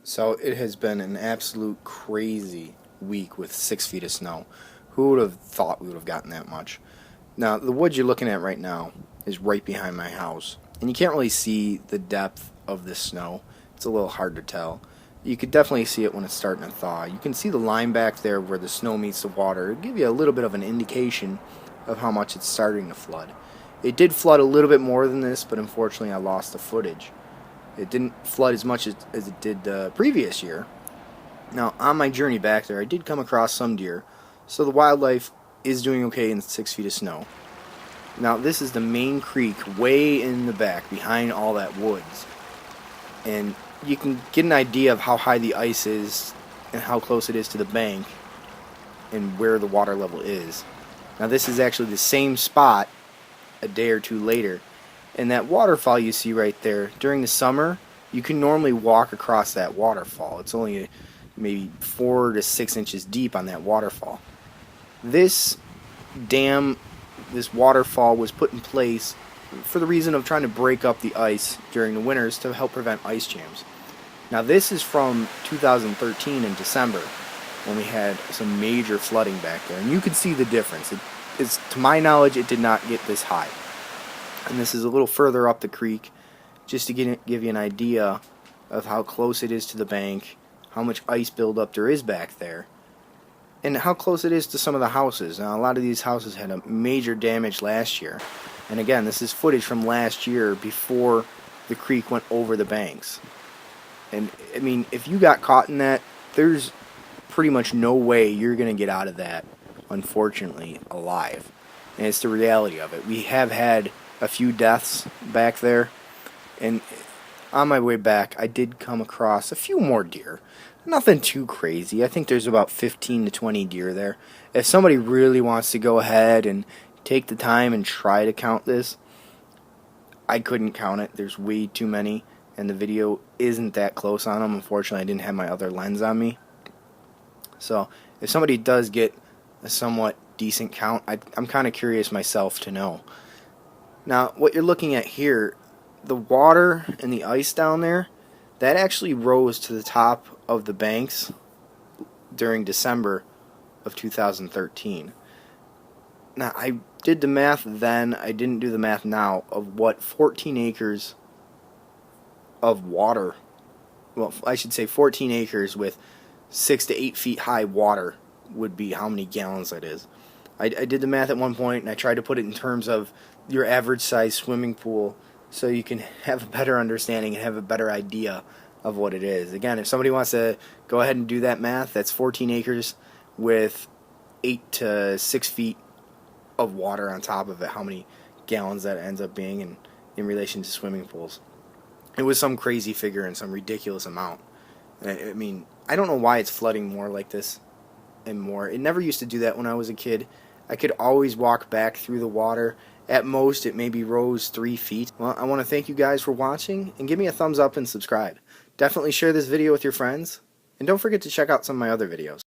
So it has been an absolute crazy week with 6 feet of snow. Who would have thought we would have gotten that much? Now, the woods you're looking at right now is right behind my house, and you can't really see the depth of this snow. It's a little hard to tell. You could definitely see it when it's starting to thaw. You can see the line back there where the snow meets the water. It'll give you a little bit of an indication of how much it's starting to flood. It did flood a little bit more than this, but unfortunately I lost the footage. It didn't flood as much as it did the previous year. Now, on my journey back there, I did come across some deer, so the wildlife is doing okay in 6 feet of snow. Now, this is the main creek way in the back behind all that woods, and you can get an idea of how high the ice is and how close it is to the bank and where the water level is. Now, this is actually the same spot a day or two later. And that waterfall you see right there, during the summer, you can normally walk across that waterfall. It's only maybe 4 to 6 inches deep on that waterfall. This dam, this waterfall was put in place for the reason of trying to break up the ice during the winters to help prevent ice jams. Now, this is from 2013 in December when we had some major flooding back there, and you can see the difference. To my knowledge, it did not get this high. And this is a little further up the creek, just to give you an idea of how close it is to the bank, how much ice buildup there is back there, and how close it is to some of the houses. Now, a lot of these houses had a major damage last year, and again, this is footage from last year before the creek went over the banks. And I mean, if you got caught in that, there's pretty much no way you're going to get out of that, unfortunately, alive. And it's the reality of it. We have had a few deaths back there, and on my way back I did come across a few more deer. Nothing too crazy. I think there's about 15 to 20 deer there. If somebody really wants to go ahead and take the time and try to count this, I couldn't count it. There's way too many, and the video isn't that close on them. Unfortunately, I didn't have my other lens on me. So if somebody does get a somewhat decent count, I'm kind of curious myself to know. Now, what you're looking at here, the water and the ice down there, that actually rose to the top of the banks during December of 2013. Now, I did the math then, I didn't do the math now, of what 14 acres of water, well, I should say 14 acres with 6 to 8 feet high water would be, how many gallons that is. I did the math at one point, and I tried to put it in terms of your average size swimming pool so you can have a better understanding and have a better idea of what it is. Again, if somebody wants to go ahead and do that math, that's 14 acres with 8 to 6 feet of water on top of it, how many gallons that ends up being in relation to swimming pools. It was some crazy figure and some ridiculous amount. I mean, I don't know why it's flooding more like this and more. It never used to do that when I was a kid. I could always walk back through the water. At most, it maybe rose 3 feet. Well, I want to thank you guys for watching, and give me a thumbs up and subscribe. Definitely share this video with your friends, and don't forget to check out some of my other videos.